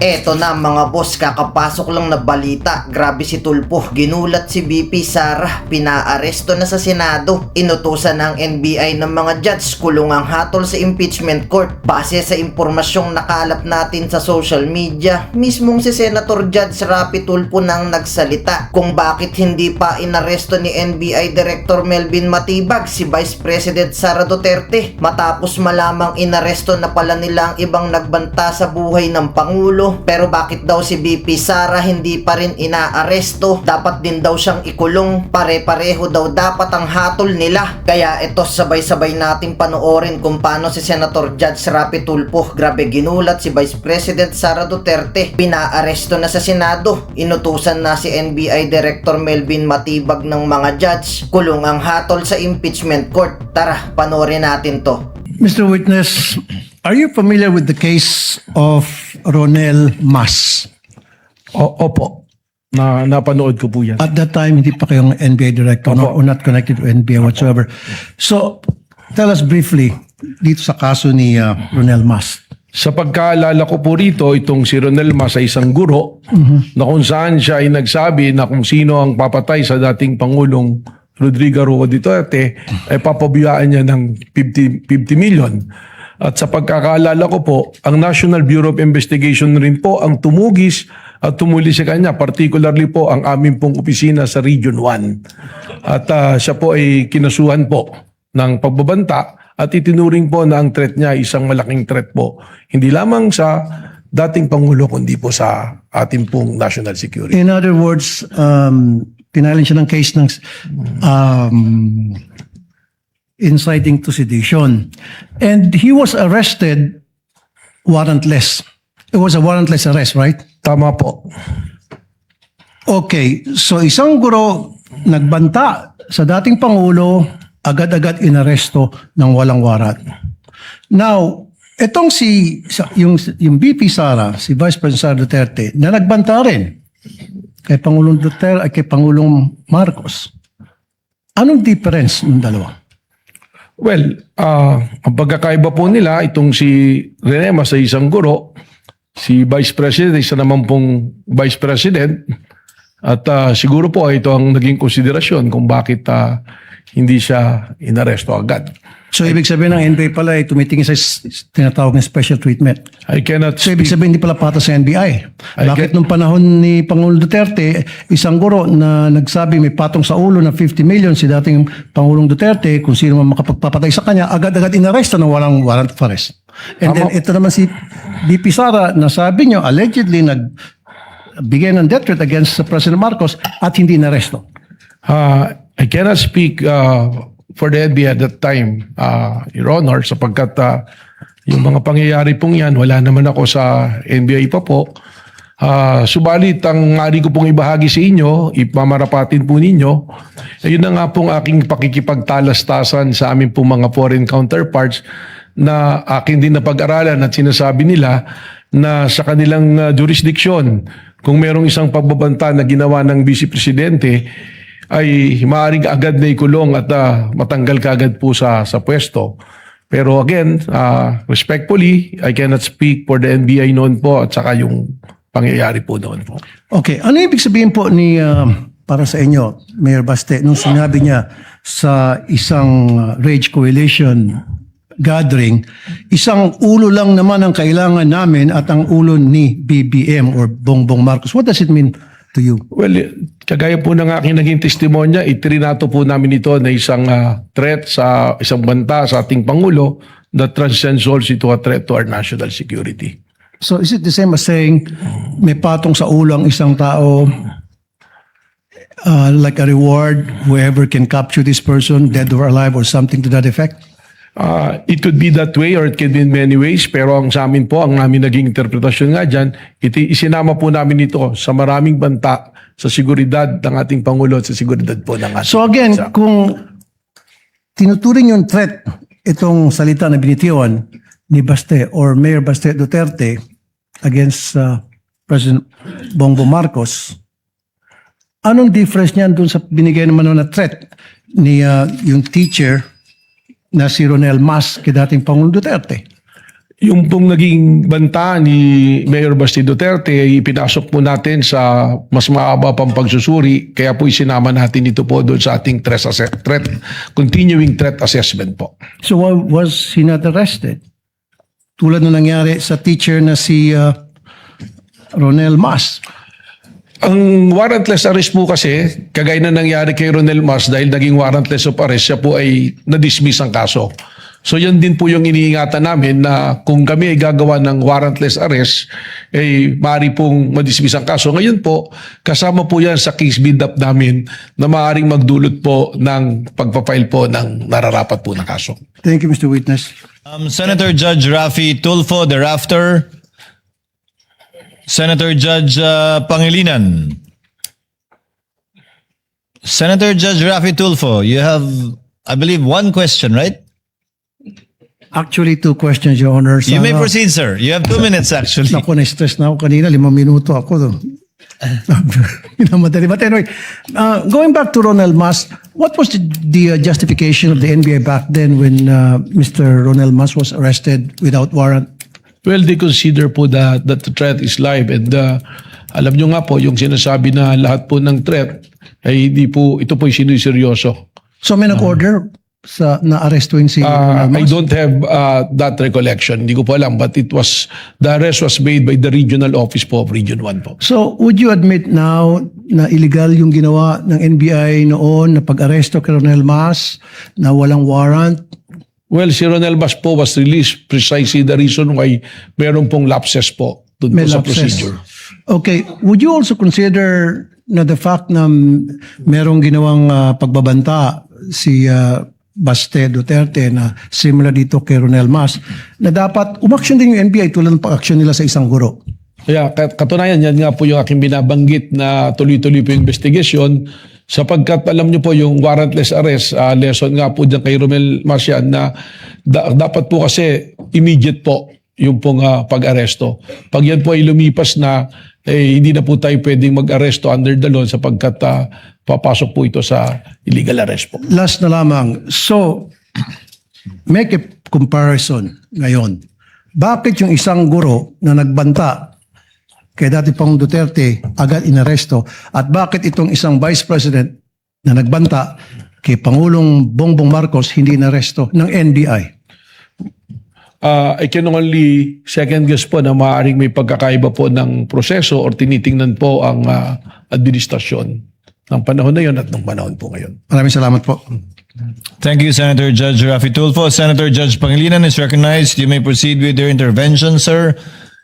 Eto na mga boss, kakapasok lang na balita. Grabe si Tulpo, ginulat si BP Sara, pinaaresto na sa Senado. Inutusan ng NBI ng mga judge, kulungang hatol sa impeachment court. Base sa impormasyong nakalap natin sa social media, mismong si Senator Judge Rapi Tulpo nang nagsalita kung bakit hindi pa inaresto ni NBI Director Melvin Matibag si Vice President Sara Duterte matapos malamang inaresto na pala nila ang ibang nagbanta sa buhay ng Pangulo. Pero bakit daw si BP Sara hindi pa rin inaaresto? Dapat din daw siyang ikulong. Pare-pareho daw dapat ang hatol nila. Kaya ito, sabay-sabay nating panoorin kung paano si Senator Judge Rapi Tulpo, grabe ginulat si Vice President Sara Duterte. Pinaaresto na sa Senado. Inutusan na si NBI Director Melvin Matibag ng mga judge. Kulong ang hatol sa impeachment court. Tara, panoorin natin to. Mr. Witness, are you familiar with the case of Ronel Mas? Opo. Napanood ko po yan. At that time, hindi pa kayong NBI director or not connected to NBI whatsoever. So, tell us briefly dito sa kaso ni Ronel Mas. Sa pagkaalala ko po rito, itong si Ronel Mas ay isang guro na kung saan siya ay nagsabi na kung sino ang papatay sa dating Pangulong Rodrigo Roa Duterte ay papabiyaan niya ng 50 million. At sa pagkakaalala ko po, ang National Bureau of Investigation rin po ang tumugis at tumuli sa kanya, particularly po ang aming pong opisina sa Region 1. At siya po ay kinasuhan po ng pagbabanta at itinuring po na ang threat niya ay isang malaking threat po. Hindi lamang sa dating Pangulo kundi po sa ating pong national security. In other words, pinalin siya ng case ng inciting to sedition. And he was arrested warrantless. It was a warrantless arrest, right? Tama po. Okay, so isang guro nagbanta sa dating Pangulo, agad-agad inaresto ng walang warrant. Now, etong yung BP Sara, si Vice President Sara Duterte, na nagbanta rin kay Pangulong Duterte at kay Pangulong Marcos. Anong difference ng dalawa? Well, ang pagkakaiba po nila, itong si Rene Mas ay isang guro, si Vice President, isa naman pong Vice President, at siguro po ito ang naging konsiderasyon kung bakit hindi siya inaresto agad. So, ibig sabihin ng NBI pala ay tumitingin sa tinatawag ng special treatment. I cannot So, ibig speak. sabihin hindi pala patas sa NBI. Bakit nung panahon ni Pangulong Duterte, isang guro na nagsabi may patong sa ulo na 50 million si dating Pangulong Duterte, kung sino man makapagpapatay sa kanya, agad-agad inaresto ng walang warrant of arrest. And then ito naman si BP Sara na sabi nyo, allegedly nagbigay ng death threat against President Marcos at hindi inaresto. I cannot speak for the NBI at that time, Your Honor, sapagkat yung mga pangyayari pong yan, wala naman ako sa NBI pa po. Subalit, ang ari ko pong ibahagi sa inyo, ipamarapatin po ninyo, yun na nga pong aking pakikipagtalastasan sa aming pong mga foreign counterparts na akin din na pag-aralan at sinasabi nila na sa kanilang jurisdiction, kung merong isang pagbabanta na ginawa ng Vice Presidente, ay maaaring agad na ikulong at matanggal kaagad po sa pwesto. Pero again, respectfully, I cannot speak for the NBI noon po at saka yung pangyayari po noon po. Okay, ano ibig sabihin po ni para sa inyo, Mayor Baste, nung sinabi niya sa isang Rage Coalition gathering, isang ulo lang naman ang kailangan namin at ang ulo ni BBM or Bongbong Marcos. What does it mean to you? Well, kagaya po ng aking naging testimonya, itrinato po namin ito na isang threat sa isang banta sa ating Pangulo that transcends also to a threat to our national security. So is it the same as saying may patong sa ulo ang isang tao, like a reward, whoever can capture this person, dead or alive or something to that effect? It could be that way or it can be in many ways, pero ang sa amin po, ang namin naging interpretasyon nga dyan, isinama po namin ito sa maraming banta sa seguridad ng ating Pangulo at sa seguridad po ng ating So again, bansa. kung tinuturing yung threat, itong salita na binitiwan ni Baste or Mayor Baste Duterte against President Bongbong Marcos, anong difference niyan dun sa binigay naman na threat ni yung teacher na si Ronel Mas kay dating Pangulong Duterte? Yung pong naging banta ni Mayor Basti Duterte ay ipinasok po natin sa mas maaba pang pagsusuri, kaya po isinama natin ito po doon sa ating continuing threat assessment po. So why was he not arrested? Tulad na nangyari sa teacher na si Ronel Mas. Ang warrantless arrest po kasi, kagaya na nangyari kay Ronel Mas dahil naging warrantless of arrest, siya po ay na-dismiss ang kaso. So yan din po yung iniingatan namin na kung kami ay gagawa ng warrantless arrest, eh maaari pong madismiss ang kaso. Ngayon po, kasama po yan sa case build-up namin na maaaring magdulot po ng pagpapile po ng nararapat po na kaso. Thank you, Mr. Witness. Senator Judge Raffy Tulfo thereafter. Senator Judge Pangilinan. Senator Judge Raffy Tulfo, you have, I believe, one question, right? Actually, 2 questions, Your Honor. You may proceed, sir. You have 2 minutes, actually. Naku, na-stress na ako kanina. 5 minuto ako. Minamadali. But anyway, going back to Ronel Mas, what was the justification of the NBI back then when Mr. Ronel Mas was arrested without warrant? Well, they consider po that the threat is live and alam nyo nga po, yung sinasabi na lahat po ng threat ay hindi po, ito po yung sinuseryoso. So may nag-order sa na-arrestuin si Ronel I Mas? don't have that recollection. Hindi ko po alam, but the arrest was made by the regional office po of Region 1 po. So would you admit now na illegal yung ginawa ng NBI noon na pag-aresto kay Ronel Mas na walang warrant? Well, si Ronel Mas po was released precisely the reason why meron pong lapses po dun May po sa lapses. procedure. Okay. Would you also consider na the fact na merong ginawang pagbabanta si Baste Duterte na similar dito kay Ronel Mas, na dapat umaksyon din yung NBI tulad ng pag-aksyon nila sa isang guro? Kaya katunayan yan nga po yung aking binabanggit na tuloy-tuloy po yung investigation sapagkat alam nyo po yung warrantless arrest, lesson nga po dyan kay Ronel Mas yan na dapat po kasi immediate po yung pong pag-aresto. Pag yan po ay lumipas na, hindi na po tayo pwedeng mag-aresto under the law sapagkat papasok po ito sa illegal arrest po. Last na lamang. So, make a comparison ngayon. Bakit yung isang guro na nagbanta kay dati Pangulong Duterte agad inaresto at bakit itong isang vice president na nagbanta kay Pangulong Bongbong Marcos hindi inaresto ng NBI? I can only second guess po na maaaring may pagkakaiba po ng proseso or tinitingnan po ang administrasyon ng panahon na yun at ng panahon po ngayon. Maraming salamat po. Thank you, Senator Judge Raffy Tulfo. Senator Judge Pangilinan is recognized. You may proceed with your intervention, sir.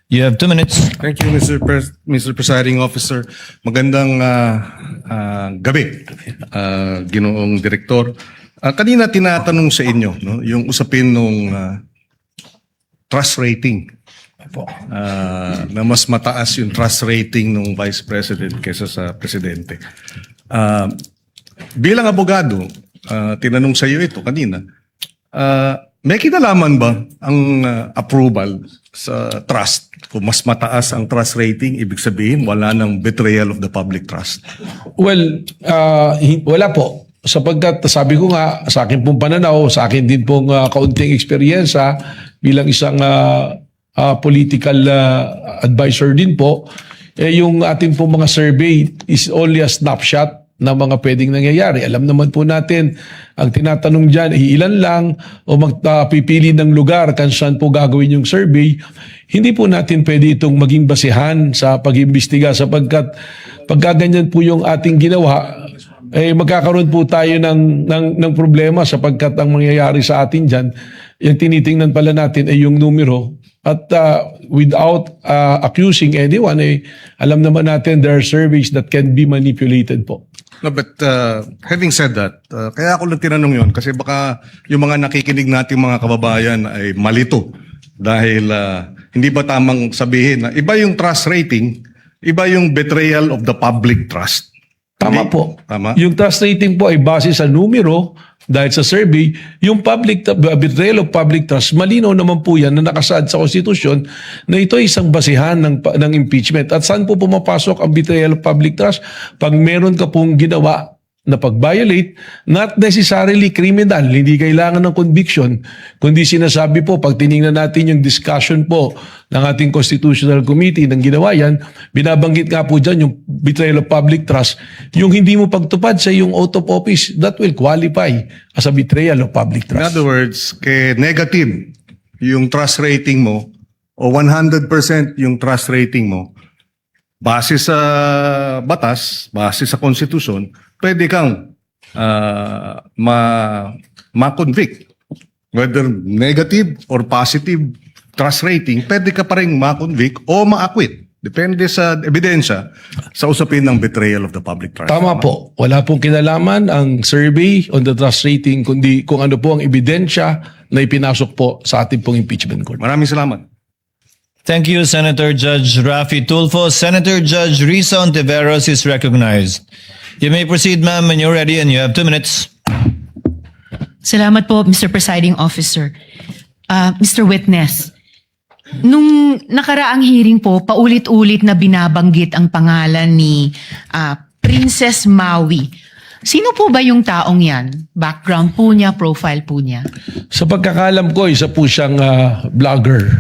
You have 2 minutes. Thank you, Mr. Presiding Officer. Magandang gabi, Ginoong Direktor. Kanina tinatanong sa inyo no, yung usapin nung trust rating. Na mas mataas yung trust rating ng Vice President kaysa sa Presidente. Bilang abogado, tinanong sa iyo ito kanina, may kinalaman ba ang approval sa trust? Kung mas mataas ang trust rating, ibig sabihin wala ng betrayal of the public trust. Well, wala po. Sapagkat sabi ko nga, sa akin pong pananaw, sa akin din pong kaunting eksperyensya bilang isang political advisor din po, yung ating pong mga survey is only a snapshot na mga pwedeng nangyayari. Alam naman po natin, ang tinatanong dyan, ilan lang o magpipili ng lugar kung saan po gagawin yung survey. Hindi po natin pwede itong maging basihan sa pag-imbestiga sapagkat pagkaganyan po yung ating ginawa, magkakaroon po tayo ng problema sapagkat ang mangyayari sa atin dyan, yung tinitingnan pala natin ay yung numero. At without accusing anyone, alam naman natin there are surveys that can be manipulated po. No, but having said that, kaya ako lang tinanong yun kasi baka yung mga nakikinig nating mga kababayan ay malito dahil hindi ba tamang sabihin na iba yung trust rating, iba yung betrayal of the public trust. Tama Hindi? po. Tama? Yung trust rating po ay base sa numero dahil sa survey. Yung betrayal of public trust, malinaw naman po yan na nakasaad sa konstitusyon na ito ay isang basihan ng impeachment. At saan po pumapasok ang betrayal of public trust? Pag meron ka pong ginawa na pag-violate, not necessarily criminal, hindi kailangan ng conviction, kundi sinasabi po, pag tinignan natin yung discussion po ng ating Constitutional Committee ng ginawa yan, binabanggit nga po dyan yung betrayal of public trust, yung hindi mo pagtupad sa yung oath of office, that will qualify as a betrayal of public In trust. other words, negative yung trust rating mo o 100% yung trust rating mo, base sa batas, base sa konstitusyon, pwede kang ma-convict. Whether negative or positive trust rating, pwede ka pa rin ma-convict o ma-acquit. Depende sa ebidensya sa usapin ng betrayal of the public trust. Tama po. Wala pong kinalaman ang survey on the trust rating, kundi kung ano po ang ebidensya na ipinasok po sa ating pong impeachment court. Maraming salamat. Thank you, Senator Judge Rafi Tulfo. Senator Judge Risa Ontiveros is recognized. You may proceed, ma'am, when you're ready, and you have 2 minutes. Salamat po, Mr. Presiding Officer. Mr. Witness, nung nakaraang hearing po, paulit-ulit na binabanggit ang pangalan ni Princess Maui. Sino po ba yung taong yan? Background po niya, profile po niya? Sa pagkakalam ko, isa po siyang vlogger.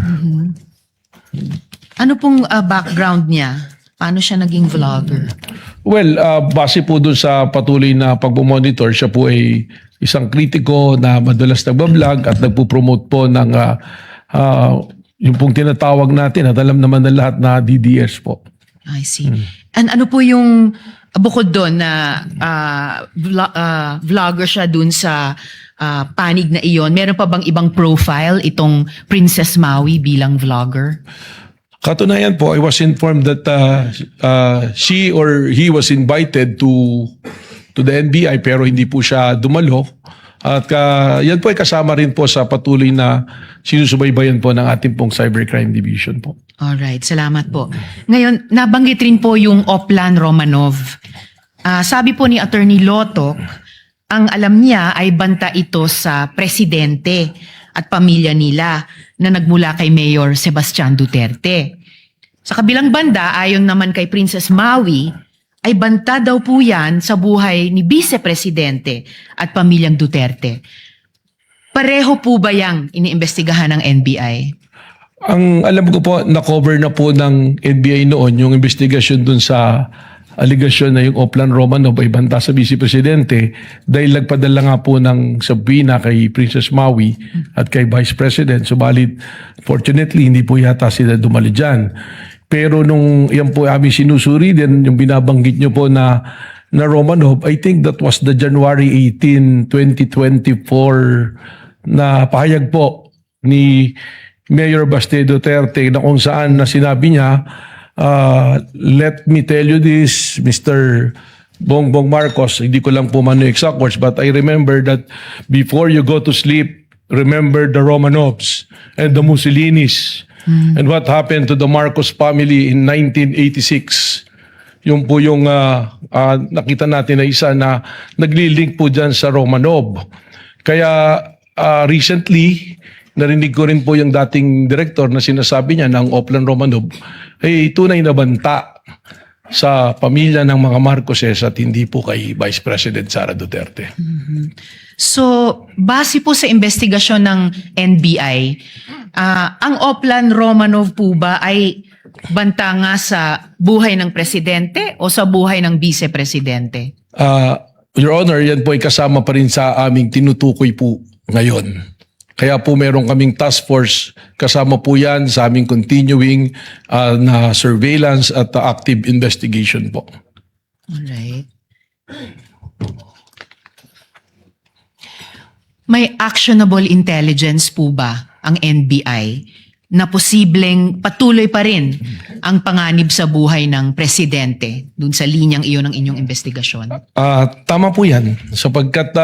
Ano pong background niya? Paano siya naging vlogger? Well, base po dun sa patuloy na pagmamonitor, siya po ay isang kritiko na madalas nagbablog at nagpo-promote po ng yung pong tinatawag natin at alam naman ng lahat na DDS po. I see. And ano po yung bukod doon na vlogger siya dun sa panig na iyon? Meron pa bang ibang profile itong Princess Maui bilang vlogger? Katunayan po, I was informed that she or he was invited to the NBI pero hindi po siya dumalo. At yan po ay kasama rin po sa patuloy na sinusubaybayan po ng ating pong Cybercrime Division po. Alright, salamat po. Ngayon, nabanggit rin po yung Oplan Romanov. Sabi po ni Attorney Lotok, ang alam niya ay banta ito sa presidente at pamilya nila na nagmula kay Mayor Sebastian Duterte. Sa kabilang banda, ayon naman kay Princess Maui, ay banta daw po yan sa buhay ni Vice Presidente at pamilyang Duterte. Pareho po ba yang iniimbestigahan ng NBI? Ang alam ko po, na-cover na po ng NBI noon yung investigasyon dun sa aligasyon na yung Oplan Romanov ay banta sa Vice Presidente dahil nagpadala nga po ng subpoena kay Princess Maui at kay Vice President. Subalit, fortunately, hindi po yata sila dumali dyan. Pero nung yan po aming sinusuri din, yung binabanggit nyo po na Romanov, I think that was the January 18, 2024 na pahayag po ni Mayor Baste Duterte na kung saan na sinabi niya, let me tell you this, Mr. Bongbong Marcos, hindi ko lang po man yung exact words, but I remember that before you go to sleep, remember the Romanovs and the Mussolinis and what happened to the Marcos family in 1986. Yung po yung nakita natin na isa na naglilink po dyan sa Romanov. Kaya recently, narinig ko rin po yung dating director na sinasabi niya ng Oplan Romanov ay tunay na banta sa pamilya ng mga Marcoses at hindi po kay Vice President Sara Duterte. So, base po sa investigasyon ng NBI, ang Oplan Romanov po ba ay banta nga sa buhay ng presidente o sa buhay ng vice-presidente? Your Honor, yan po ay kasama pa rin sa aming tinutukoy po ngayon. Kaya po meron kaming task force, kasama po yan sa aming continuing na surveillance at active investigation po. Alright. May actionable intelligence po ba ang NBI na posibleng patuloy pa rin ang panganib sa buhay ng presidente dun sa linyang iyon ng inyong investigasyon? Tama po yan sapagkat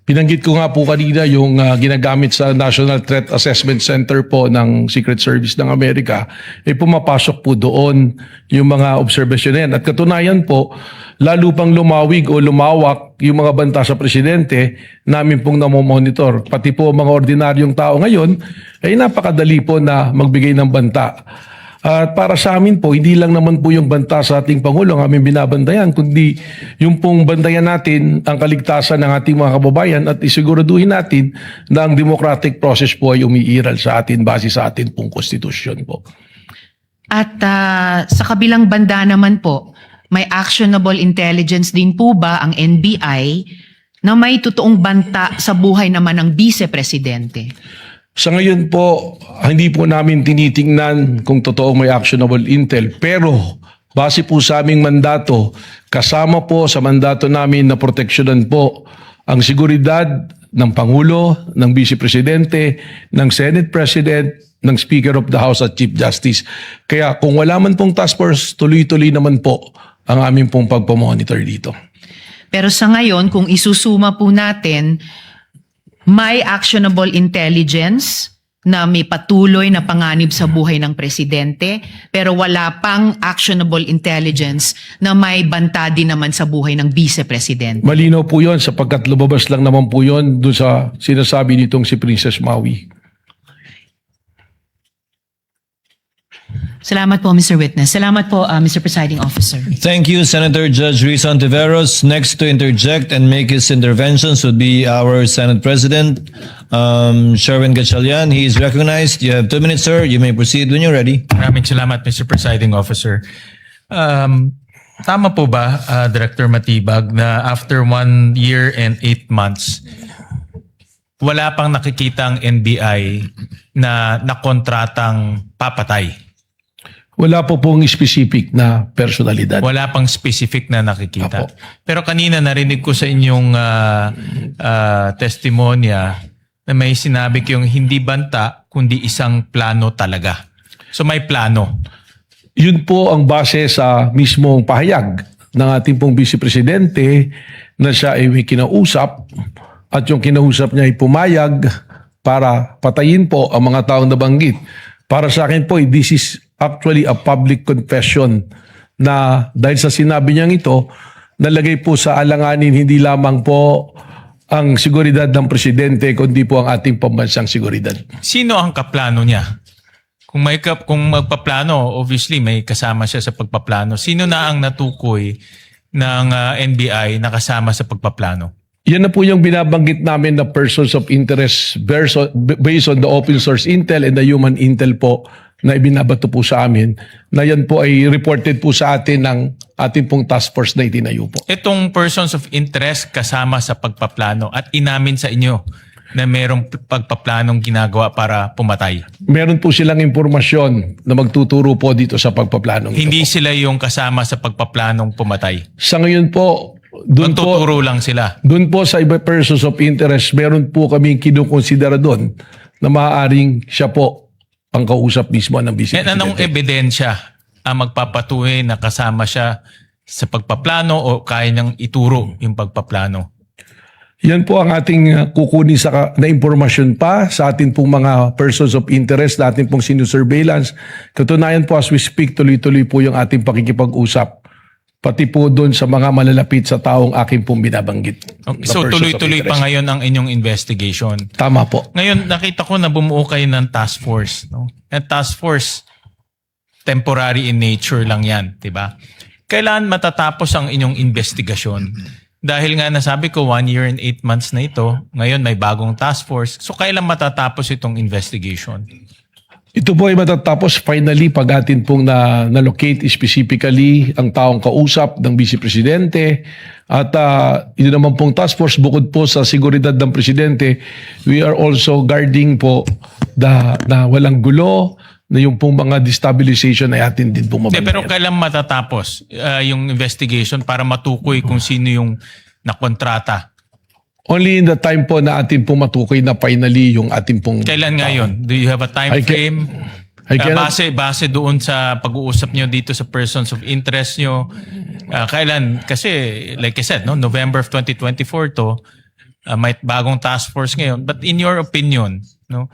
binanggit ko nga po kanina yung ginagamit sa National Threat Assessment Center po ng Secret Service ng Amerika, pumapasok po doon yung mga obserbasyon yan. At katunayan po, lalo pang lumawig o lumawak yung mga banta sa presidente, namin pong namomonitor. Pati po mga ordinaryong tao ngayon, ay napakadali po na magbigay ng banta. At para sa amin po, hindi lang naman po yung banta sa ating Pangulo ang aming binabantayan, kundi yung pong bantayan natin ang kaligtasan ng ating mga kababayan at isiguraduhin natin na ang democratic process po ay umiiral sa atin base sa atin pong konstitusyon po. At sa kabilang banda naman po, may actionable intelligence din po ba ang NBI na may totoong banta sa buhay naman ng vice-presidente? Sa ngayon po, hindi po namin tinitingnan kung totoong may actionable intel. Pero base po sa aming mandato, kasama po sa mandato namin na proteksyonan po ang seguridad ng Pangulo, ng Vice Presidente, ng Senate President, ng Speaker of the House at Chief Justice. Kaya kung wala man pong task force, tuloy-tuloy naman po ang aming pong pagpamonitor dito. Pero sa ngayon, kung isusuma po natin, may actionable intelligence na may patuloy na panganib sa buhay ng presidente, pero wala pang actionable intelligence na may banta din naman sa buhay ng vice-presidente. Malinaw po yun sapagkat lumabas lang naman po yun doon sa sinasabi nitong si Princess Maui. Salamat po, Mr. Witness. Salamat po, Mr. Presiding Officer. Thank you, Senator Judge Risa Ontiveros. Next to interject and make his interventions would be our Senate President, Sherwin Gatchalian. He is recognized. You have 2 minutes, sir. You may proceed when you're ready. Maraming salamat, Mr. Presiding Officer. Tama po ba, Director Matibag, na after 1 year and 8 months, wala pang nakikita ang NBI na nakontratang papatay? Wala po pong specific na personalidad. Wala pang specific na nakikita. Apo. Pero kanina narinig ko sa inyong testimonya na may sinabi kayong hindi banta kundi isang plano talaga. So may plano. Yun po ang base sa mismong pahayag ng ating pong Vice Presidente na siya ay may kinausap at yung kinausap niya ay pumayag para patayin po ang mga taong nabanggit. Para sa akin po, this is actually a public confession na dahil sa sinabi niyang ito, nalagay po sa alanganin hindi lamang po ang seguridad ng presidente kundi po ang ating pambansang seguridad. Sino ang kaplano niya? Kung magpaplano, obviously may kasama siya sa pagpaplano. Sino na ang natukoy ng NBI na kasama sa pagpaplano? Yan na po yung binabanggit namin na persons of interest based on the open source intel and the human intel po na ibinabato po sa amin, na yan po ay reported po sa atin ng ating pong task force na itinayo po. Itong persons of interest kasama sa pagpaplano at inamin sa inyo na merong pagpaplanong ginagawa para pumatay. Meron po silang impormasyon na magtuturo po dito sa pagpaplanong Hindi ito po. sila yung kasama sa pagpaplanong pumatay. Sa ngayon po, doon po, Magtuturo lang sila. doon po sa iba persons of interest, meron po kaming kinukonsidera doon na maaaring siya po ang kausap mismo ng Vice And anong Presidente. ebidensya ang magpapatuloy na kasama siya sa pagpaplano o kaya niyang ituro yung pagpaplano? Yan po ang ating kukunin na impormasyon pa sa ating pong mga persons of interest na ating pong sinusurveillance. Katunayan po as we speak, tuloy-tuloy po yung ating pakikipag-usap. Pati po doon sa mga malalapit sa taong aking pong binabanggit. Okay, na so persons of tuloy-tuloy pa interest. ngayon ang inyong investigation. Tama po. Ngayon, nakita ko na bumuo kayo ng task force. No? At task force, temporary in nature lang yan, di ba? Kailan matatapos ang inyong investigasyon? Dahil nga nasabi ko, 1 year and 8 months na ito, ngayon may bagong task force. So kailan matatapos itong investigation? Ito po ay matatapos finally pag atin pong na-locate specifically ang taong kausap ng Vice Presidente. At ito naman pong task force, bukod po sa seguridad ng Presidente, we are also guarding po na walang gulo, na yung pong mga destabilization ay atin din pong Pero mabantayan. kailan matatapos yung investigation para matukoy kung sino yung nakontrata? Only in the time po na atin pong matukoy na finally yung ating pong... Kailan nga yun? Do you have a time I ca- frame? I cannot- Base doon sa pag-uusap nyo dito sa persons of interest nyo. Kailan? Kasi like I said, no, November of 2024 to, may bagong task force ngayon. But in your opinion, no,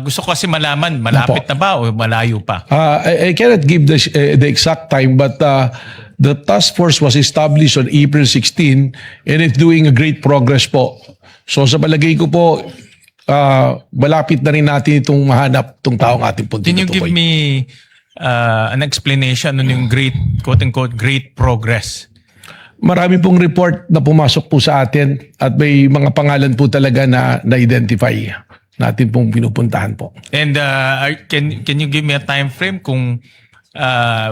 gusto ko kasi malaman, malapit na ba o malayo pa? I cannot give the exact time, but the task force was established on April 16 and it's doing a great progress po. So sa palagay ko po, malapit na rin natin itong mahanap itong taong ating pong Can you give tinutukoy. me an explanation ano yung great, quote-unquote, great progress. Marami pong report na pumasok po sa atin at may mga pangalan po talaga na na-identify natin pong pinupuntahan po. And can you give me a time frame kung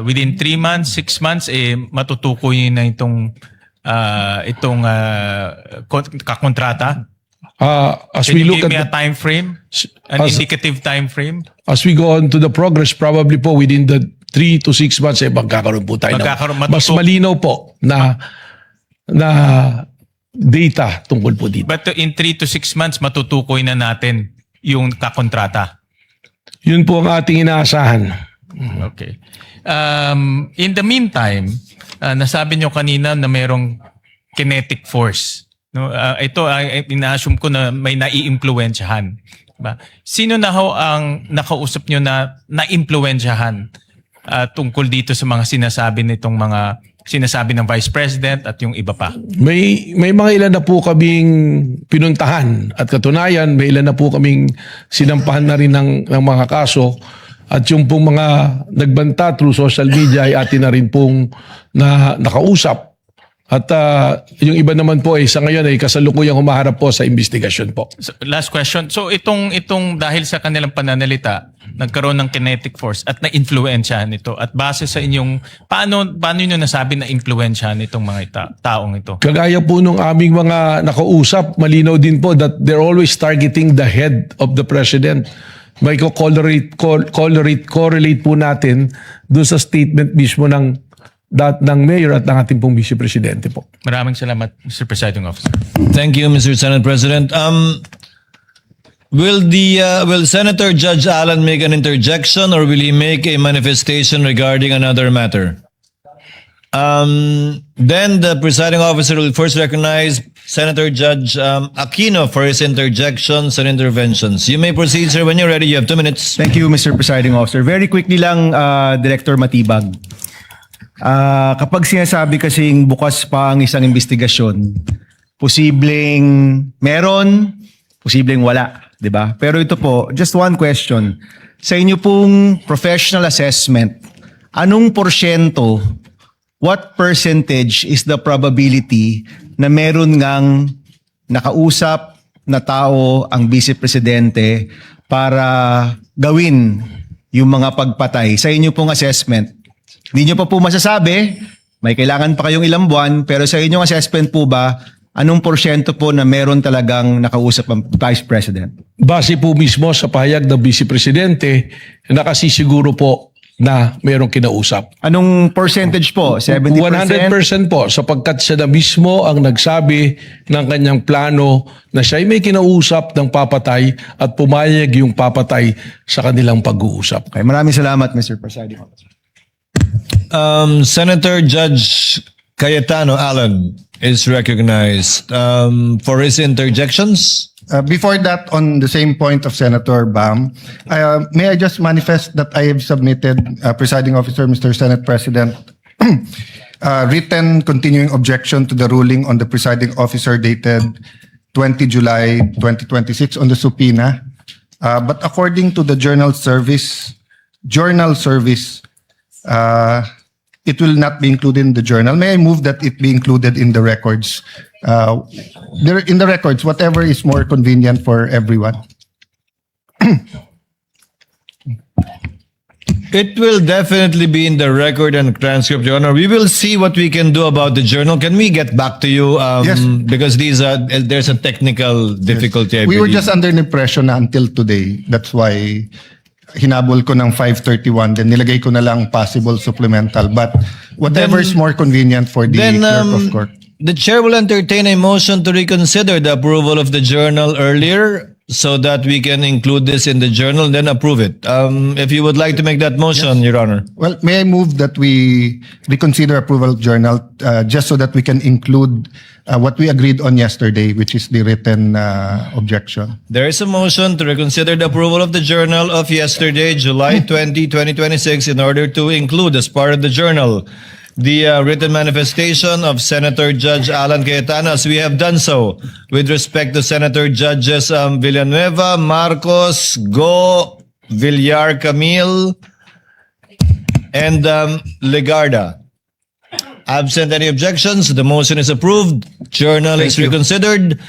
within 3 months, 6 months, matutukoy na itong kakontrata? As Can we you look give me a at time frame? An indicative time frame? as we go on to the progress, probably po within the 3 to 6 months, magkakaroon po tayo ng mas malinaw po na data tungkol po dito. But in 3 to 6 months, matutukoy na natin yung kakontrata. Yun po ang ating inaasahan. Okay. In the meantime, nasabi nyo kanina na mayroong kinetic force. No, ito ina-assume ko na may nai-impluwensyahan. Diba? Sino na ho ang nakausap nyo na na-impluwensyahan tungkol dito sa mga sinasabi nitong mga sinasabi ng Vice President at yung iba pa? May mga ilan na po kaming pinuntahan at katunayan, may ilan na po kaming sinampahan na rin ng mga kaso at yung pong mga nagbanta through social media ay atin na rin pong nakausap. At yung iba naman po sa ngayon ay kasalukuyang humaharap po sa investigasyon po. So, last question. So itong dahil sa kanilang pananalita, nagkaroon ng kinetic force at na-influensyahan ito. At base sa inyong, paano nyo nasabi na influensyahan itong mga taong ito? Kagaya po nung aming mga nakausap, malinaw din po that they're always targeting the head of the president. May correlate po natin doon sa statement mismo ng mayor at ng ating pong vice presidente po. Maraming salamat, Mr. Presiding Officer. Thank you, Mr. Senate President. Will Senator Judge Alan make an interjection or will he make a manifestation regarding another matter? Then the presiding officer will first recognize Senator Judge Aquino for his interjections and interventions. You may proceed, sir, when you're ready. You have 2 minutes. Thank you, Mr. Presiding Officer. Very quickly lang, Director Matibag. Kapag sinasabi kasing bukas pa ang isang investigasyon, posibleng meron, posibleng wala, 'di ba? Pero ito po, just one question. Sa inyo pong professional assessment, anong porsyento, what percentage is the probability na meron ngang nakausap na tao ang Vice Presidente para gawin yung mga pagpatay sa inyo pong assessment? Hindi nyo pa po masasabi, may kailangan pa kayong ilang buwan, pero sa inyong assessment po ba, anong porsyento po na meron talagang nakausap ang Vice President? Base po mismo sa pahayag ng Vice Presidente, nakasisiguro po na mayroong kinausap. Anong percentage po? 70%? 100% po, sapagkat siya na mismo ang nagsabi ng kanyang plano na siya ay may kinausap ng papatay at pumayag yung papatay sa kanilang pag-uusap. Okay, maraming salamat, Mr. Presiding Officer. Senator Judge Cayetano Alan is recognized for his interjections. Before that, on the same point of Senator Bam, may I just manifest that I have submitted, Presiding Officer, Mr. Senate President, written continuing objection to the ruling on the Presiding Officer dated 20 July 2026 on the subpoena. But according to the journal service, it will not be included in the journal. May I move that it be included in the records? In the records, whatever is more convenient for everyone. It will definitely be in the record and transcript, Your Honor. We will see what we can do about the journal. Can we get back to you? Yes. Because there's a technical difficulty. I We were believe. just under the impression na until today. That's why hinabol ko ng 531, then nilagay ko na lang possible supplemental. But whatever is more convenient for the Then clerk of court. the chair will entertain a motion to reconsider the approval of the journal earlier so that we can include this in the journal and then approve it. If you would like to make that motion, Your Honor. Well, may I move that we reconsider approval of journal just so that we can include what we agreed on yesterday, which is the written objection. There is a motion to reconsider the approval of the journal of yesterday, July 20, 2026, in order to include as part of the journal the written manifestation of Senator Judge Alan Cayetano, as we have done so with respect to Senator Judges Villanueva, Marcos, Go, Villar Camille, and Legarda. Absent any objections, the motion is approved. Journal is reconsidered.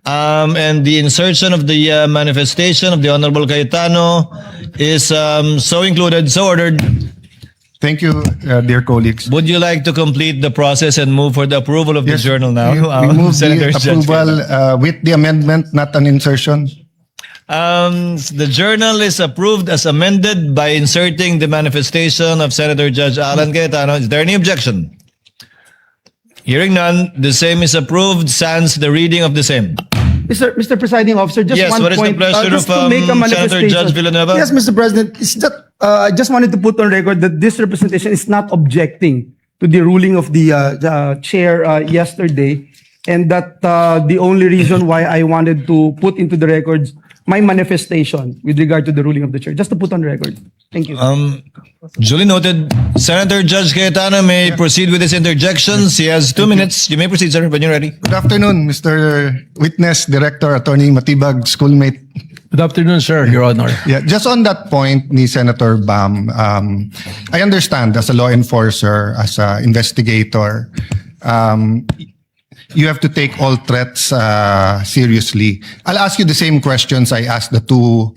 And the insertion of the manifestation of the Honorable Cayetano is so included, so ordered. Thank you, dear colleagues. Would you like to complete the process and move for the approval of the journal now? We move Senator the Judge approval with the amendment, not an insertion. The journal is approved as amended by inserting the manifestation of Senator Judge Alan Cayetano. Is there any objection? Hearing none, the same is approved, sans the reading of the same. Mr. Presiding Officer, just Yes, one what is the point. pleasure just of, to make a Senator manifestation. Judge Villanueva? Yes, Mr. President. It's just, I just wanted to put on record that this representation is not objecting to the ruling of the chair yesterday, and that the only reason why I wanted to put into the records my manifestation with regard to the ruling of the chair, just to put on record. Thank you. Duly noted. Senator Judge Cayetano may proceed with his interjections. He has 2 minutes. You may proceed, sir, when you're ready. Good afternoon, Mr. Witness, Director, Attorney Matibag, schoolmate. Good afternoon, sir, Your Honor. Yeah, just on that point ni Senator Bam, I understand as a law enforcer, as an investigator, you have to take all threats seriously. I'll ask you the same questions I asked the two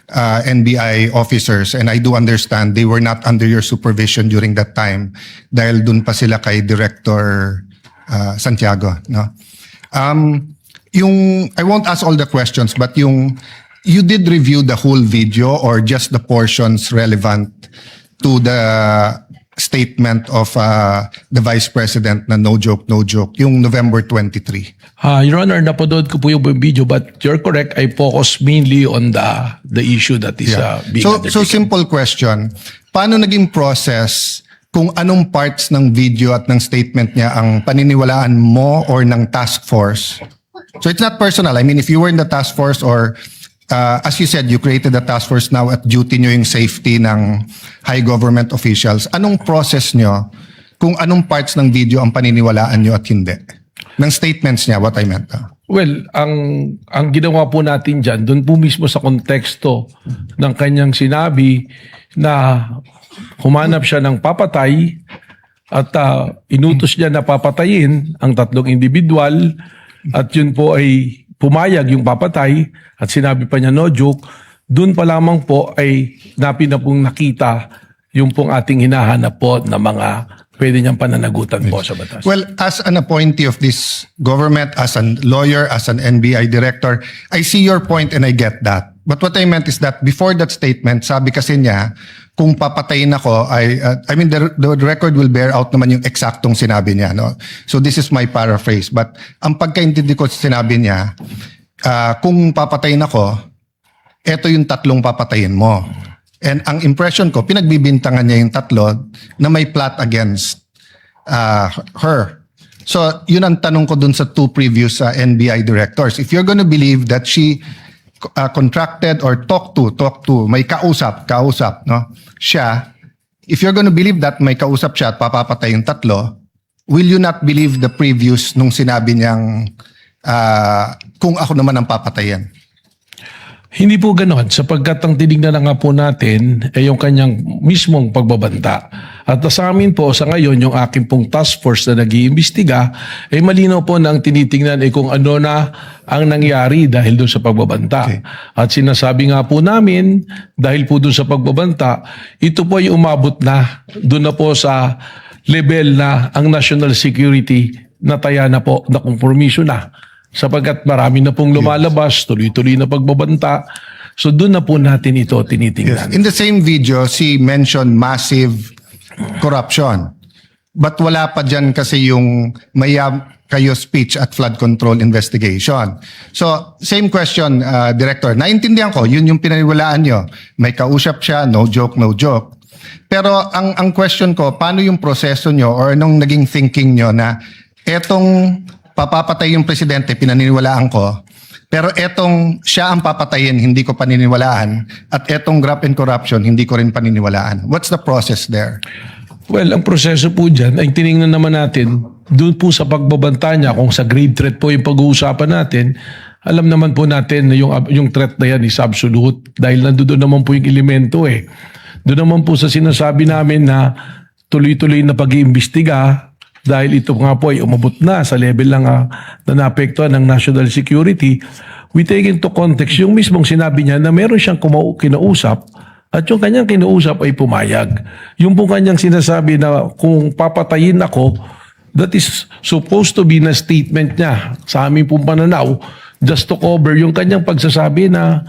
NBI officers, and I do understand they were not under your supervision during that time dahil dun pa sila kay Director Santiago. No? I won't ask all the questions, but you did review the whole video or just the portions relevant to the statement of the Vice President na no joke, yung November 23. Your Honor, napanood ko po yung video, but you're correct. I focus mainly on the issue that is being So undertaken. simple question, paano naging process kung anong parts ng video at ng statement niya ang paniniwalaan mo or ng task force? So it's not personal. I mean, if you were in the task force or as you said, you created the task force now at duty nyo yung safety ng high government officials. Anong process nyo kung anong parts ng video ang paniniwalaan nyo at hindi? Ng statements niya, what I meant. Well, ang ginawa po natin dyan, doon po mismo sa konteksto ng kanyang sinabi na humanap siya ng papatay at inutos niya na papatayin ang tatlong individual at yun po ay pumayag yung papatay at sinabi pa niya no joke, doon pa lamang po ay pong nakita yung pong ating hinahanap po na mga pwede niyang pananagutan po sa batas. Well, as an appointee of this government, as a lawyer, as an NBI director, I see your point and I get that. But what I meant is that before that statement, sabi kasi niya, kung papatayin ako, I mean, the record will bear out naman yung eksaktong sinabi niya. No? So this is my paraphrase. But ang pagkaintindi ko sa sinabi niya, kung papatayin ako, eto yung tatlong papatayin mo. And ang impression ko, pinagbibintangan niya yung tatlo na may plot against her. So yun ang tanong ko dun sa two previous NBI directors. If you're gonna believe that she contracted or talked to, may kausap, no? Siya, if you're gonna believe that may kausap siya at papapatay yung tatlo, will you not believe the previous nung sinabi niyang kung ako naman ang papatayin? Hindi po ganoon sapagkat ang tinignan na nga po natin ay yung kanyang mismong pagbabanta. At sa amin po sa ngayon yung aking pong task force na nag-iimbestiga ay malinaw po na ang tinitingnan ay kung ano na ang nangyari dahil doon sa pagbabanta. Okay. At sinasabi nga po namin dahil po doon sa pagbabanta, ito po ay umabot na doon na po sa level na ang national security nataya na po na kompromiso na. Sapagkat marami na pong lumalabas, tuloy-tuloy na pagbabanta. So doon na po natin ito tinitingnan. Yes. In the same video, she mentioned massive corruption. But wala pa dyan kasi yung mayam kayo speech at flood control investigation. So, same question, Director. Naintindihan ko, yun yung pinaniwalaan nyo. May kausap siya, no joke. Pero ang question ko, paano yung proseso nyo or anong naging thinking nyo na etong papapatay yung presidente, pinaniniwalaan ko, pero etong siya ang papatayin, hindi ko paniniwalaan, at etong graft and corruption, hindi ko rin paniniwalaan. What's the process there? Well, ang proseso po dyan ay tinignan naman natin doon po sa pagbabanta niya kung sa grave threat po yung pag-uusapan natin. Alam naman po natin na yung threat na yan is absolute dahil nandoon naman po yung elemento Doon naman po sa sinasabi namin na tuloy-tuloy na pag-iimbestiga dahil ito nga po ay umabot na sa level lang na naapektuhan ng national security, we take into context yung mismong sinabi niya na meron siyang kinausap at yung kanyang kinausap ay pumayag. Yung po kanyang sinasabi na kung papatayin ako, that is supposed to be na statement niya sa aming pong pananaw just to cover yung kanyang pagsasabi na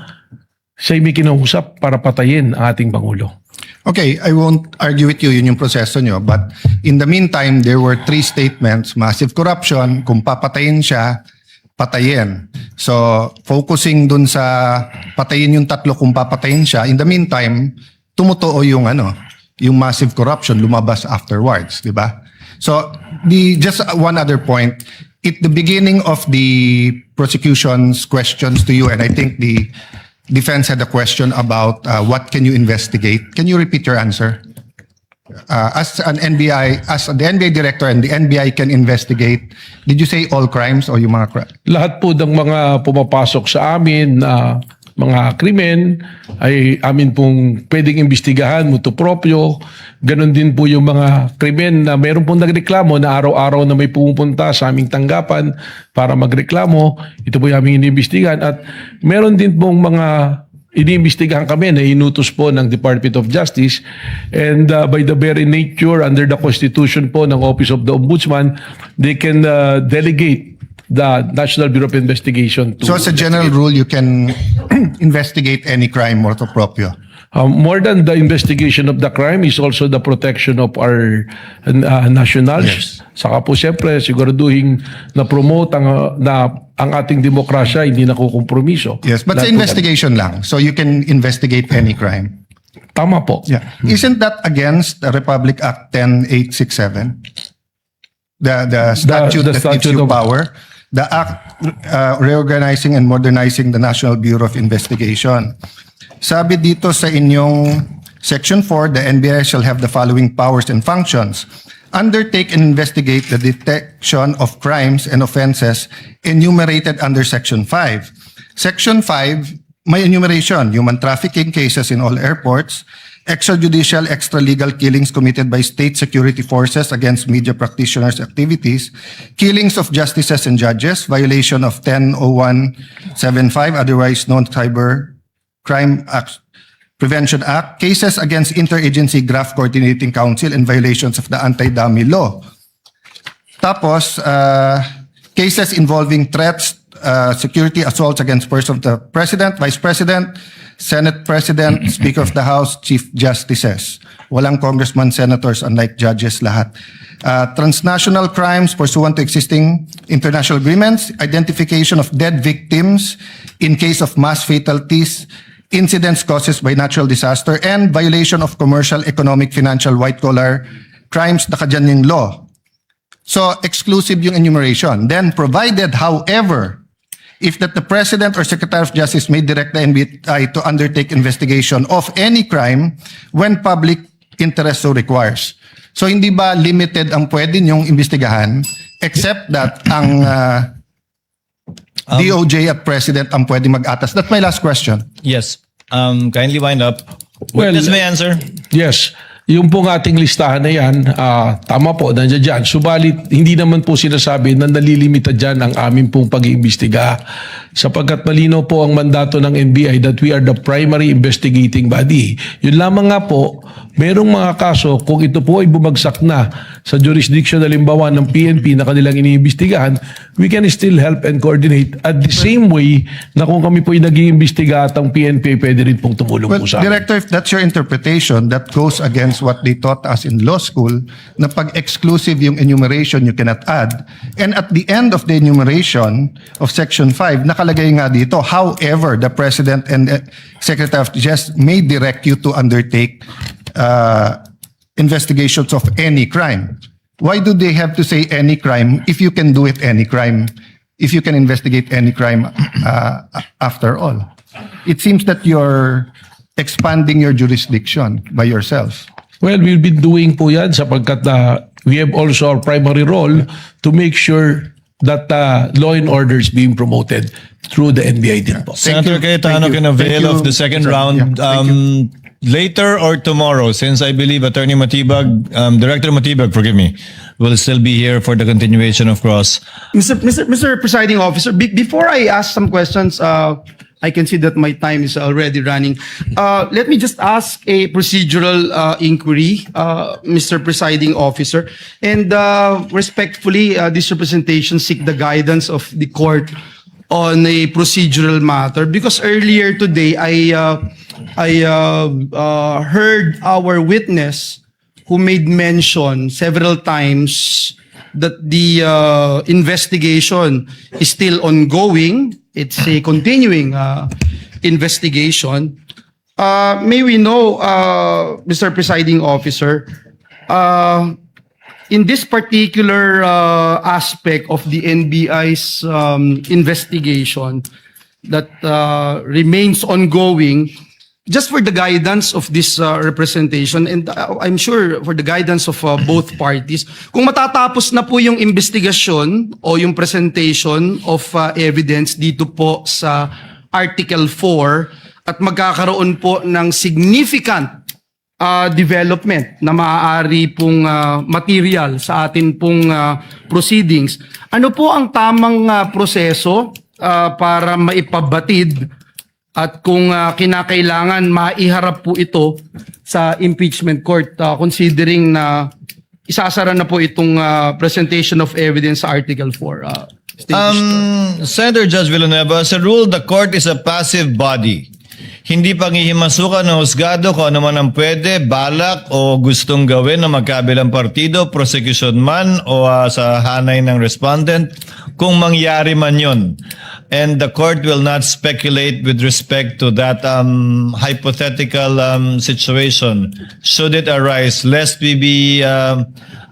siya'y may kinausap para patayin ang ating Pangulo. Okay, I won't argue with you, yun yung proseso nyo. But in the meantime, there were 3 statements, massive corruption, kung papatayin siya, patayin. So, focusing dun sa patayin yung 3 kung papatayin siya, in the meantime, tumutuo yung yung massive corruption lumabas afterwards, di ba? So, just one other point, at the beginning of the prosecution's questions to you, and I think the defense had a question about what can you investigate. Can you repeat your answer? As the NBI director and the NBI can investigate, did you say all crimes o yung mga crimes? Lahat po ng mga pumapasok sa amin na mga krimen ay amin pong pwedeng imbestigahan, mutuo proprio. Ganon din po yung mga krimen na meron pong nagreklamo na araw-araw na may pumupunta sa aming tanggapan para magreklamo. Ito po yung aming iniimbestigahan. At meron din pong mga iniimbestigahan kami na inutos po ng Department of Justice. And by the very nature, under the Constitution po ng Office of the Ombudsman, they can delegate the National Bureau of Investigation to... So as a general rule, you can investigate any crime motu proprio? More than the investigation of the crime is also the protection of our nationals. Saka po siyempre siguraduhin na promote ang ating demokrasya, hindi nakukompromiso. Yes, but sa investigation lang. So you can investigate any crime. Tama po. Yeah. Isn't that against the Republic Act 10867? The statute the that gives statute you of- power? The act reorganizing and modernizing the National Bureau of Investigation. Sabi dito sa inyong Section 4, the NBI shall have the following powers and functions. Undertake and investigate the detection of crimes and offenses enumerated under Section 5. Section 5, may enumeration, human trafficking cases in all airports, extrajudicial, extralegal killings committed by state security forces against media practitioners' activities, killings of justices and judges, violation of 100175, otherwise known Cyber Crime Act, Prevention Act, cases against Interagency Graft Coordinating Council and violations of the Anti-Dummy Law. Tapos, cases involving threats, security assaults against persons of the President, Vice President, Senate President, Speaker of the House, Chief Justices. Walang congressman, senators, unlike judges lahat. Transnational crimes pursuant to existing international agreements, identification of dead victims in case of mass fatalities, incidents caused by natural disaster, and violation of commercial, economic, financial, white-collar crimes, nakadyan yung law. So, exclusive yung enumeration. Then, provided, however, if that the President or Secretary of Justice may direct the NBI to undertake investigation of any crime when public interest so requires. So, hindi ba limited ang pwede niyong imbestigahan except that ang DOJ at President ang pwede mag-atas? That's my last question. Yes. Kindly wind up. Well, Witness may answer. Yes. Yung pong ating listahan na yan, tama po, nandiyan dyan. Subalit, hindi naman po sinasabi na nalilimita dyan ang aming pong pag-iimbestiga. Sapagkat malinaw po ang mandato ng NBI that we are the primary investigating body. Yun lamang nga po, merong mga kaso, kung ito po ay bumagsak na sa jurisdiction halimbawa ng PNP na kanilang iniimbestigahan, we can still help and coordinate at the same way na kung kami po ay nag-iimbestiga at ang PNP pwede rin pong tumulong Well, po sa amin. Director, if that's your interpretation, that goes against what they taught us in law school, na pag exclusive yung enumeration, you cannot add. And at the end of the enumeration of Section 5, nakalagay nga dito, however, the President and Secretary of Justice may direct you to undertake investigations of any crime. Why do they have to say any crime if you can do it any crime, if you can investigate any crime after all? It seems that you're expanding your jurisdiction by yourself. Well, we'll be doing po yan sapagkat we have also our primary role to make sure that law and order is being promoted through the NBI din po. Senator you. Cayetano Thank you. can avail Thank you, of the second sir. round. Yeah, thank you. later or tomorrow, since I believe Attorney Matibag, Director Matibag, forgive me, will still be here for the continuation of cross. Mr. Presiding Officer, before I ask some questions, I can see that my time is already running. Let me just ask a procedural inquiry, Mr. Presiding Officer. And respectfully, this representation seek the guidance of the court on a procedural matter. Because earlier today, I heard our witness who made mention several times that the investigation is still ongoing. It's a continuing investigation. May we know, Mr. Presiding Officer, in this particular aspect of the NBI's investigation that remains ongoing, just for the guidance of this representation, and I'm sure for the guidance of both parties, kung matatapos na po yung investigasyon o yung presentation of evidence dito po sa Article 4 at magkakaroon po ng significant development na maaari pong material sa atin pong proceedings, ano po ang tamang proseso para maipabatid at kung kinakailangan maiharap po ito sa impeachment court, considering na isasara na po itong presentation of evidence sa Article 4. Senator Judge Villanueva, as a rule, the court is a passive body. Hindi panghihimasukan ng husgado kung ano man ang pwede, balak o gustong gawin ng magkabilang partido, prosecution man o sa hanay ng respondent, kung mangyari man yun. And the court will not speculate with respect to that hypothetical situation should it arise, lest we be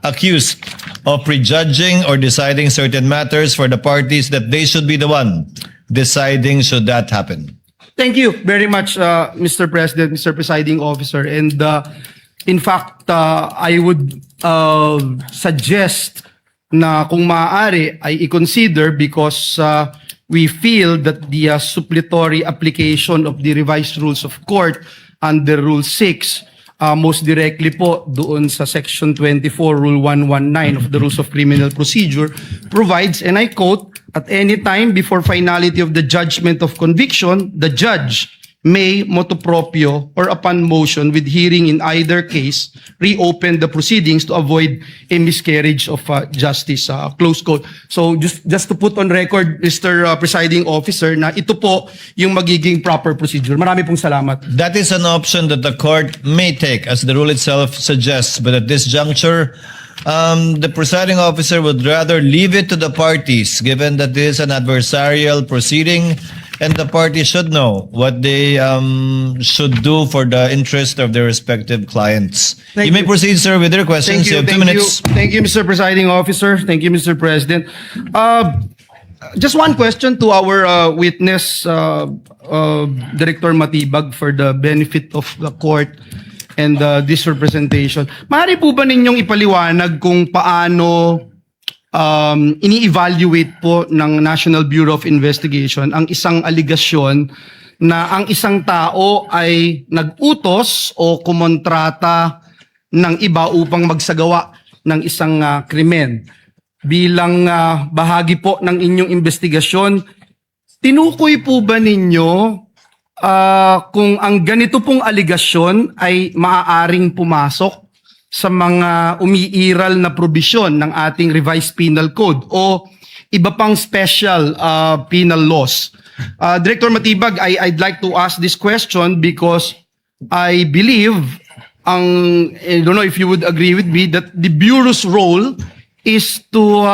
accused of prejudging or deciding certain matters for the parties that they should be the one deciding should that happen. Thank you very much, Mr. President, Mr. Presiding Officer. And in fact, I would suggest na kung maaari ay i-consider, because we feel that the suppletory application of the revised rules of court under Rule 6, most directly po doon sa Section 24, Rule 119 of the Rules of Criminal Procedure, provides, and I quote, "At any time before finality of the judgment of conviction, the judge may motu proprio or upon motion with hearing in either case reopen the proceedings to avoid a miscarriage of justice." Close quote. So just to put on record, Mr. Presiding Officer, na ito po yung magiging proper procedure. Marami pong salamat. That is an option that the court may take, as the rule itself suggests. But at this juncture, the presiding officer would rather leave it to the parties, given that this is an adversarial proceeding, and the parties should know what they should do for the interest of their respective clients. Thank You may you. proceed, sir, with your questions. You have 2 minutes. Thank you, Mr. Presiding Officer. Thank you, Mr. President. Just one question to our witness, Director Matibag, for the benefit of the court and this representation. Maaari po ba ninyong ipaliwanag kung paano ini-evaluate po ng National Bureau of Investigation ang isang aligasyon na ang isang tao ay nag-utos o kumontrata ng iba upang magsagawa ng isang krimen? Bilang bahagi po ng inyong investigasyon, tinukoy po ba ninyo kung ang ganito pong aligasyon ay maaaring pumasok sa mga umiiral na probisyon ng ating revised penal code o iba pang special penal laws? Director Matibag, I'd like to ask this question because I believe, I don't know if you would agree with me, that the Bureau's role is to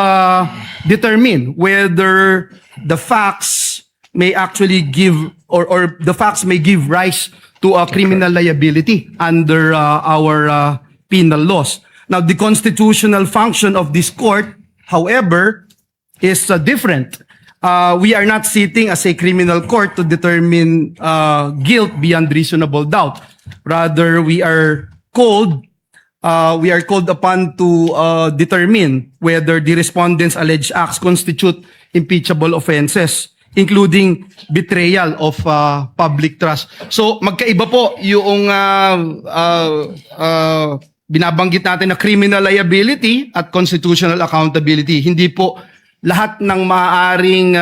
determine whether the facts may actually give or the facts may give rise to a criminal liability under our penal laws. Now, the constitutional function of this court, however, is different. We are not sitting as a criminal court to determine guilt beyond reasonable doubt. Rather, we are called upon to determine whether the respondents' alleged acts constitute impeachable offenses including betrayal of public trust. So magkaiba po yung binabanggit natin na criminal liability at constitutional accountability. Hindi po lahat ng maaaring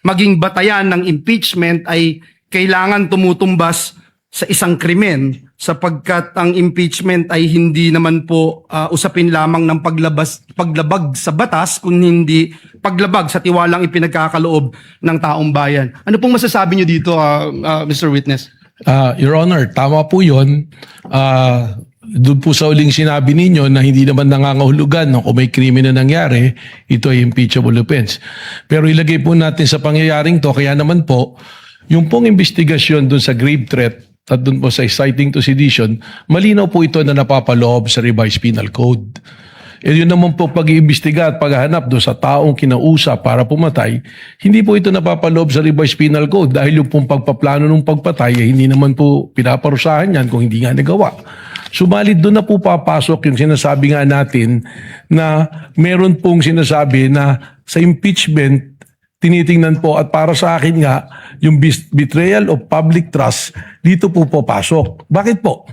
maging batayan ng impeachment ay kailangan tumutumbas sa isang krimen, sapagkat ang impeachment ay hindi naman po usapin lamang ng paglabag sa batas, kung hindi paglabag sa tiwalang ipinagkakaloob ng taong bayan. Ano pong masasabi niyo dito, Mr. Witness? Your Honor, tama po yun. Doon po sa uling sinabi ninyo na hindi naman nangangahulugan kung may krimen na nangyari, ito ay impeachable offense. Pero ilagay po natin sa pangyayaring to, kaya naman po, yung pong investigasyon doon sa grave threat at doon po sa inciting to sedition, malinaw po ito na napapaloob sa revised penal code. E yun naman po pag-iimbestiga at paghahanap doon sa taong kinausap para pumatay, hindi po ito napapaloob sa revised penal code dahil yung pong pagpaplano ng pagpatay, hindi naman po pinaparusahan yan kung hindi nga nagawa. Subalit doon na po papasok yung sinasabi nga natin na meron pong sinasabi na sa impeachment, tinitingnan po at para sa akin nga, yung betrayal of public trust, dito po papasok. Bakit po?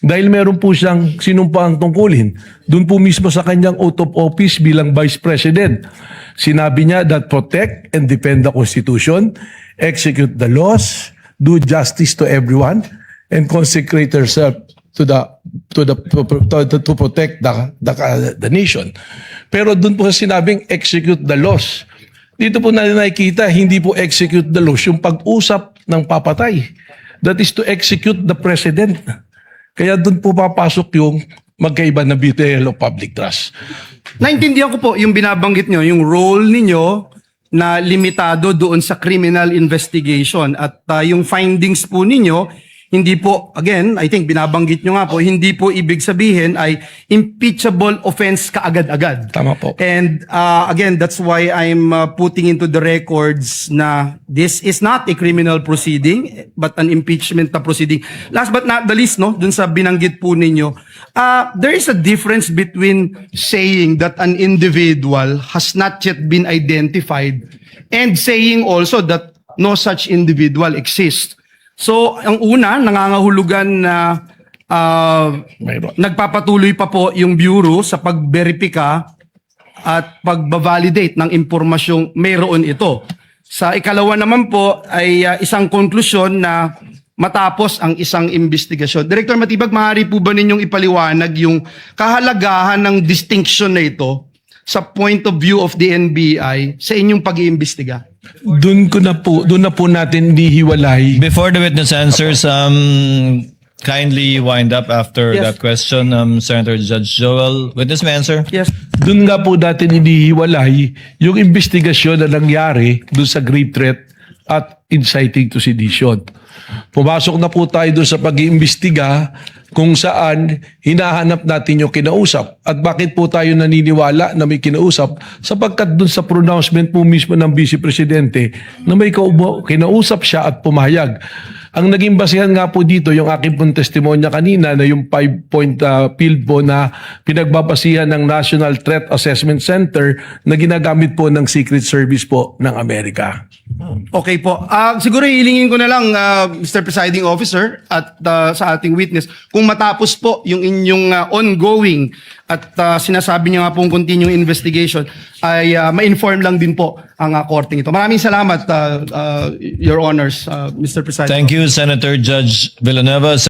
Dahil meron po siyang sinumpaang tungkulin. Doon po mismo sa kanyang oath of office bilang Vice President. Sinabi niya that protect and defend the Constitution, execute the laws, do justice to everyone, and consecrate herself to protect the nation. Pero doon po sa sinabing execute the laws, dito po natin nakikita, hindi po execute the laws yung pag-usap ng papatay. That is to execute the president. Kaya doon po papasok yung magkaiba na betrayal of public trust. Naintindihan ko po yung binabanggit nyo, yung role ninyo na limitado doon sa criminal investigation. At yung findings po ninyo, hindi po, again, I think binabanggit nyo nga po, hindi po ibig sabihin ay impeachable offense kaagad-agad. Tama po. And again, that's why I'm putting into the records na this is not a criminal proceeding, but an impeachment proceeding. Last but not the least, no, dun sa binanggit po ninyo, there is a difference between saying that an individual has not yet been identified and saying also that no such individual exists. So, ang una, nangangahulugan na nagpapatuloy pa po yung Bureau sa pagberipika at pagbavalidate ng impormasyong mayroon ito. Sa ikalawa naman po ay isang konklusyon na matapos ang isang investigasyon. Director Matibag, maaari po ba ninyong ipaliwanag yung kahalagahan ng distinction na ito sa point of view of the NBI sa inyong pag-iimbestiga? Doon na po natin dihiwalay. Before the witness answers, kindly wind up after Yes. that question, Senator Judge Joel. Witness may answer? Yes. Doon nga po natin inihiwalay yung investigasyon na nangyari doon sa grave threat at inciting to sedition. Pumasok na po tayo doon sa pag-iimbestiga kung saan hinahanap natin yung kinausap. At bakit po tayo naniniwala na may kinausap? Sapagkat doon sa pronouncement po mismo ng Vice Presidente na may kinausap siya at pumayag. Ang naging basihan nga po dito, yung aking pong testimonya kanina na yung 5-point field po na pinagbabasihan ng National Threat Assessment Center na ginagamit po ng Secret Service po ng Amerika. Okay po. Siguro hilingin ko na lang, Mr. Presiding Officer at sa ating witness, kung matapos po yung inyong ongoing at sinasabi niyo nga pong continuing investigation, ay ma-inform lang din po ang korting ito. Maraming salamat, Your Honors, Mr. Presiding Thank you, Senator Judge Villanueva.